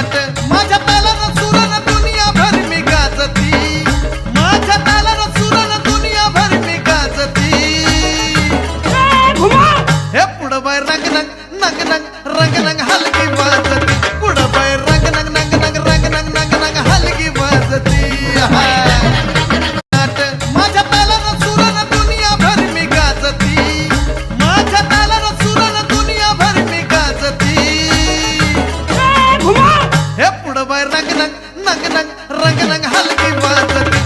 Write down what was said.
माझ्या तालानं सुरानं दुनिया भर मी गाजती, माझ्या तालानं सुरानं दुनिया भर मी गाजती. हे पुढं बाय रंग नंग नंग नंग रंग नंग हलकी वाजती, पुढं बाय रंग नंग नंग नंग रंग नंग नंग नंग हलकी वाजती. माझ्या तालानं सुरानं दुनिया भर मी गाजती, माझ्या तालानं सुरानं दुनिया भर मी गाजती. हे पुढं बाय रंग नंग नंग नंग रंग नंग हलकी वाजती.